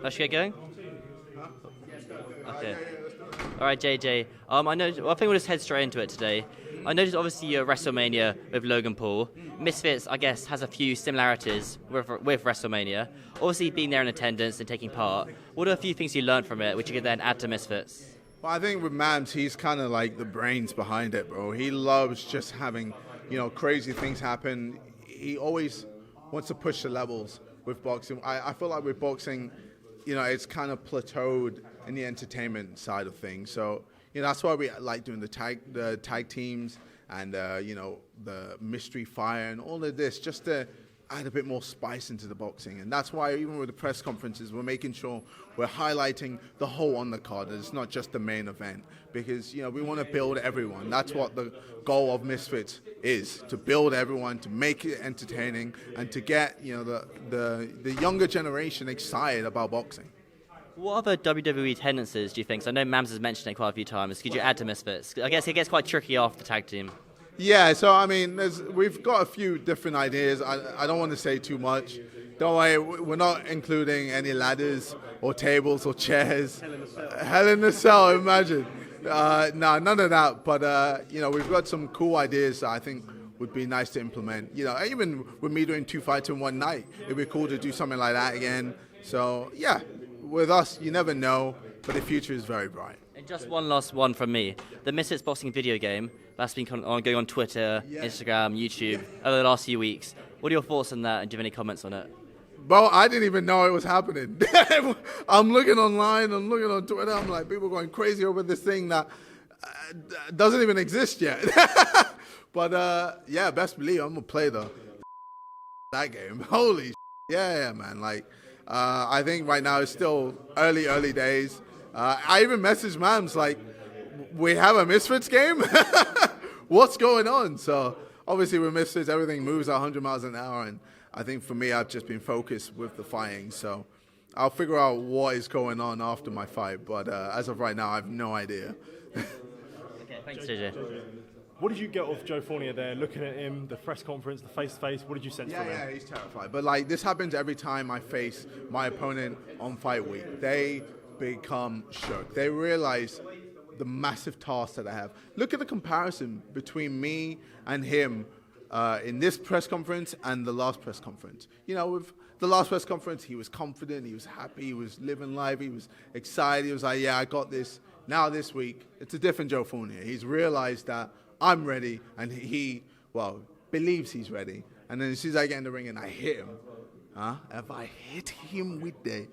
Let's get going? Okay. All right, JJ. I know. Well, I think we'll just head straight into it today. I noticed, obviously, you're at WrestleMania with Logan Paul. Misfits, I guess, has a few similarities with WrestleMania. Obviously, being there in attendance and taking part. What are a few things you learned from it, which you could then add to Misfits? Well, I think with Mams, he's kind of like the brains behind it, bro. He loves just having, crazy things happen. He always wants to push the levels with boxing. I feel like with boxing, it's kind of plateaued in the entertainment side of things. So, that's why we like doing the tag teams and, the mystery fire and all of this, just to add a bit more spice into the boxing. And that's why even with the press conferences, we're making sure we're highlighting the whole undercard. It's not just the main event, because, we want to build everyone. That's what the goal of Misfits is, to build everyone, to make it entertaining, and to get, the younger generation excited about boxing. What other WWE tendencies do you think? So I know Mams has mentioned it quite a few times. Could you add to Misfits? I guess it gets quite tricky after the tag team. Yeah, so I mean, we've got a few different ideas. I don't want to say too much. Don't worry, we're not including any ladders or tables or chairs. Hell in a cell, imagine. No, none of that. But, we've got some cool ideas that I think would be nice to implement. Even with me doing 2 fights in one night, it'd be cool to do something like that again. So, yeah, with us, you never know, but the future is very bright. And just one last one from me. The Misfits boxing video game that's been going on Twitter, Instagram, YouTube over the last few weeks. What are your thoughts on that, and do you have any comments on it? Bro, I didn't even know it was happening. I'm looking online, I'm looking on Twitter, I'm like, people going crazy over this thing that doesn't even exist yet. But yeah, best believe I'm gonna play that game. Holy shit. Yeah, man. Like, I think right now it's still early days. I even messaged Mams like, we have a Misfits game? What's going on? So obviously with Misfits, everything moves at 100 miles an hour, and I think for me, I've just been focused with the fighting. So I'll figure out what is going on after my fight, but as of right now, I have no idea. Okay, thanks, JJ. What did you get off Joe Fournier there, looking at him, the press conference, the face-to-face? What did you sense from him? Yeah, he's terrified. But like, this happens every time I face my opponent on fight week. They become shook. They realize the massive task that I have. Look at the comparison between me and him in this press conference and the last press conference. With the last press conference, he was confident, he was happy, he was living life, he was excited, he was like, yeah, I got this. Now this week, it's a different Joe Fournier. He's realized that I'm ready, and he believes he's ready. And then as soon as I get in the ring and I hit him, if I hit him with the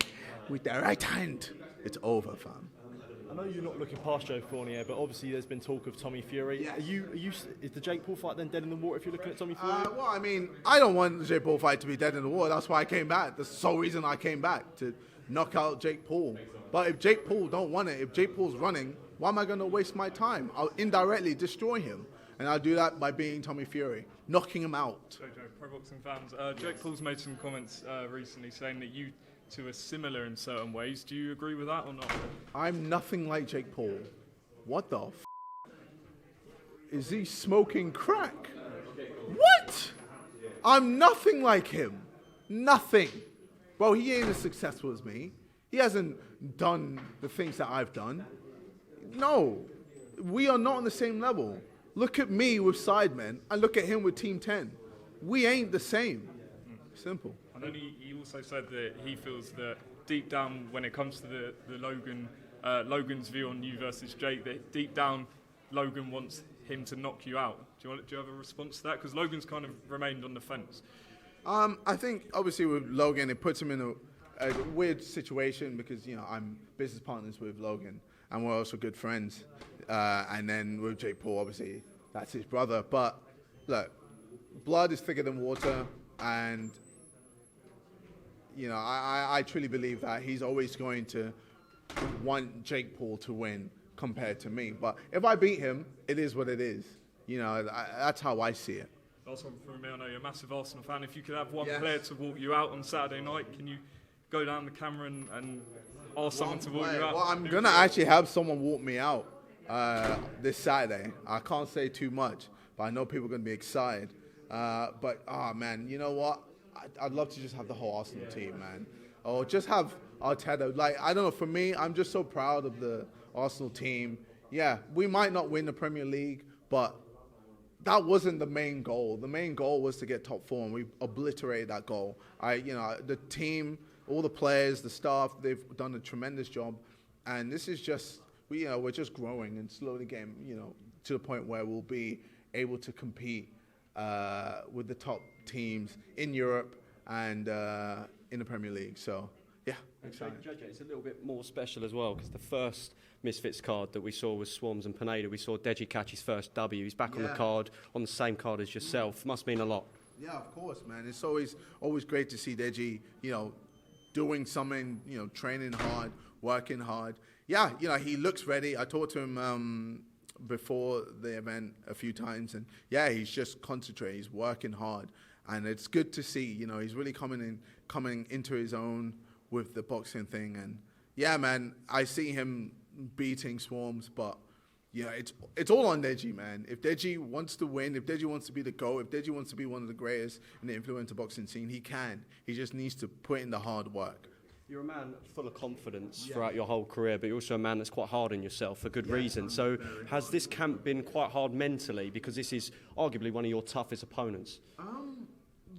right hand, it's over, fam. I know you're not looking past Joe Fournier, but obviously there's been talk of Tommy Fury. Yes. Is the Jake Paul fight then dead in the water if you're looking at Tommy Fury? Well, I mean, I don't want the Jake Paul fight to be dead in the water. That's why I came back. That's the sole reason I came back, to knock out Jake Paul. But if Jake Paul don't want it, if Jake Paul's running, why am I going to waste my time? I'll indirectly destroy him. And I'll do that by being Tommy Fury, knocking him out. Joe, pro boxing fans. Jake Paul's made some comments recently saying that you two are similar in certain ways. Do you agree with that or not? I'm nothing like Jake Paul. What the f***? Is he smoking crack? What? I'm nothing like him. Nothing. Well, he ain't as successful as me. He hasn't done the things that I've done. No, we are not on the same level. Look at me with Sidemen, and look at him with Team 10. We ain't the same. Simple. And then he also said that he feels that deep down, when it comes to the Logan's view on you versus Jake, that deep down Logan wants him to knock you out. Do you have a response to that? Because Logan's kind of remained on the fence. I think obviously with Logan, it puts him in a weird situation because I'm business partners with Logan, and we're also good friends. And then with Jake Paul, obviously, that's his brother. But look, blood is thicker than water, and I truly believe that he's always going to want Jake Paul to win compared to me. But if I beat him, it is what it is. That's how I see it. Last one from me. I know you're a massive Arsenal fan. If you could have one player to walk you out on Saturday night, can you go down the camera and ask someone to walk you out? Well, I'm going to actually have someone walk me out this Saturday. I can't say too much, but I know people are going to be excited. Man, you know what? I'd love to just have the whole Arsenal team, man. or just have Arteta. Like, I don't know, for me, I'm just so proud of the Arsenal team. Yeah, we might not win the Premier League, but that wasn't the main goal. The main goal was to get top four, and we obliterated that goal. The team, all the players, the staff, they've done a tremendous job, and this is just we're just growing and slowly getting to the point where we'll be able to compete with the top teams in Europe and in the Premier League. So yeah, excited. JJ, it's a little bit more special as well because the first Misfits card that we saw was Swarms and Pineda. We saw Deji catch his first W. He's back on the card, on the same card as yourself. Must mean a lot. Yeah, of course, man. It's always great to see Deji, doing something, training hard, working hard. Yeah, he looks ready. I talked to him before the event a few times, and yeah, he's just concentrating. He's working hard, and it's good to see. He's really coming into his own with the boxing thing, and yeah, man, I see him beating Swarms, but yeah, it's all on Deji, man. If Deji wants to win, if Deji wants to be the GOAT, if Deji wants to be one of the greatest in the influencer boxing scene, he can. He just needs to put in the hard work. You're a man full of confidence throughout your whole career, but you're also a man that's quite hard on yourself for good reason. So has this camp been quite hard mentally, because this is arguably one of your toughest opponents?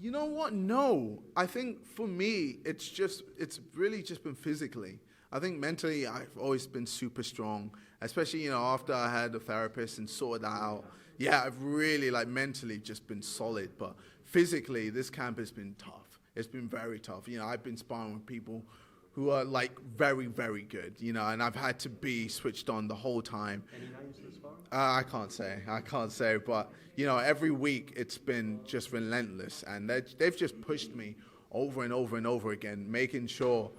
You know what? No. I think for me, it's really just been physically. I think mentally, I've always been super strong, especially, after I had a therapist and sorted that out. Yeah, I've really, mentally just been solid. But physically, this camp has been tough. It's been very tough. I've been sparring with people who are, very, very good, and I've had to be switched on the whole time. Any names to the sparring? I can't say. But, every week it's been just relentless. And they've just pushed me over and over and over again, making sure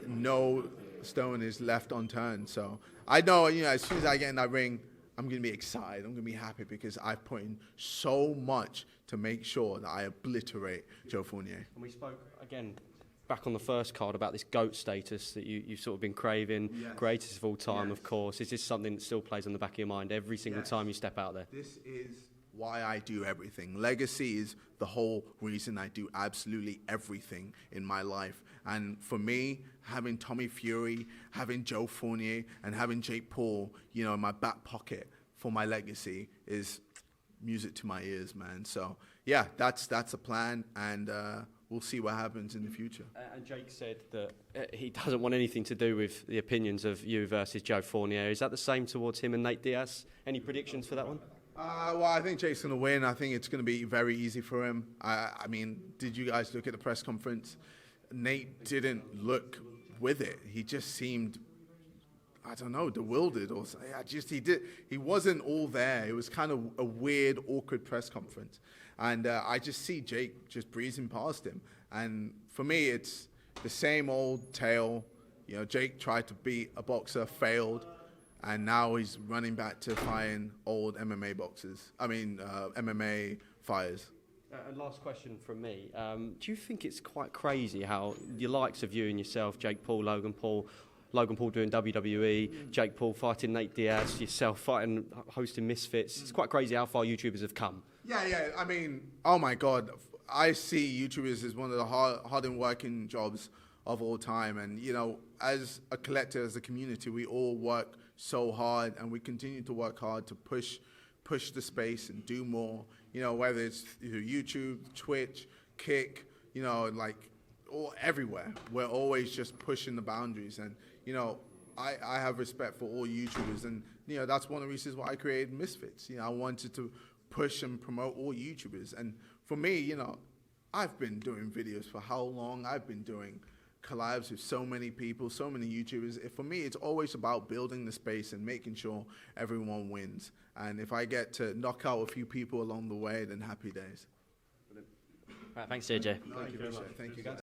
no stone is left unturned. So I know, as soon as I get in that ring, I'm going to be excited. I'm going to be happy because I've put in so much to make sure that I obliterate Joe Fournier. And we spoke, again, back on the first card about this GOAT status that you've sort of been craving, greatest of all time, of course. Is this something that still plays on the back of your mind every single time you step out there? This is why I do everything. Legacy is the whole reason I do absolutely everything in my life. And for me, having Tommy Fury, having Joe Fournier, and having Jake Paul, in my back pocket for my legacy is music to my ears, man. So yeah, that's a plan, and we'll see what happens in the future. And Jake said that he doesn't want anything to do with the opinions of you versus Joe Fournier. Is that the same towards him and Nate Diaz? Any predictions for that one? Well, I think Jake's going to win. I think it's going to be very easy for him. I mean, did you guys look at the press conference? Nate didn't look with it. He just seemed, I don't know, bewildered or something. He wasn't all there. It was kind of a weird, awkward press conference. And I just see Jake just breezing past him. And for me, it's the same old tale. Jake tried to beat a boxer, failed. And now he's running back to fighting old MMA boxers. MMA fighters. And last question from me. Do you think it's quite crazy how the likes of you and yourself, Jake Paul, Logan Paul doing WWE, Jake Paul fighting Nate Diaz, yourself hosting Misfits. It's quite crazy how far YouTubers have come. Yeah. I mean, oh my God. I see YouTubers as one of the hardest working jobs of all time. And, as a collective, as a community, we all work so hard, and we continue to work hard to push the space and do more. Whether it's YouTube, Twitch, Kick, or everywhere. We're always just pushing the boundaries. And, I have respect for all YouTubers. And, that's one of the reasons why I created Misfits. I wanted to push and promote all YouTubers. And for me, I've been doing videos for how long? I've been doing collabs with so many people, so many YouTubers. For me, it's always about building the space and making sure everyone wins. And if I get to knock out a few people along the way, then happy days. Right, thanks, JJ. Thank you very much. Thank you, guys.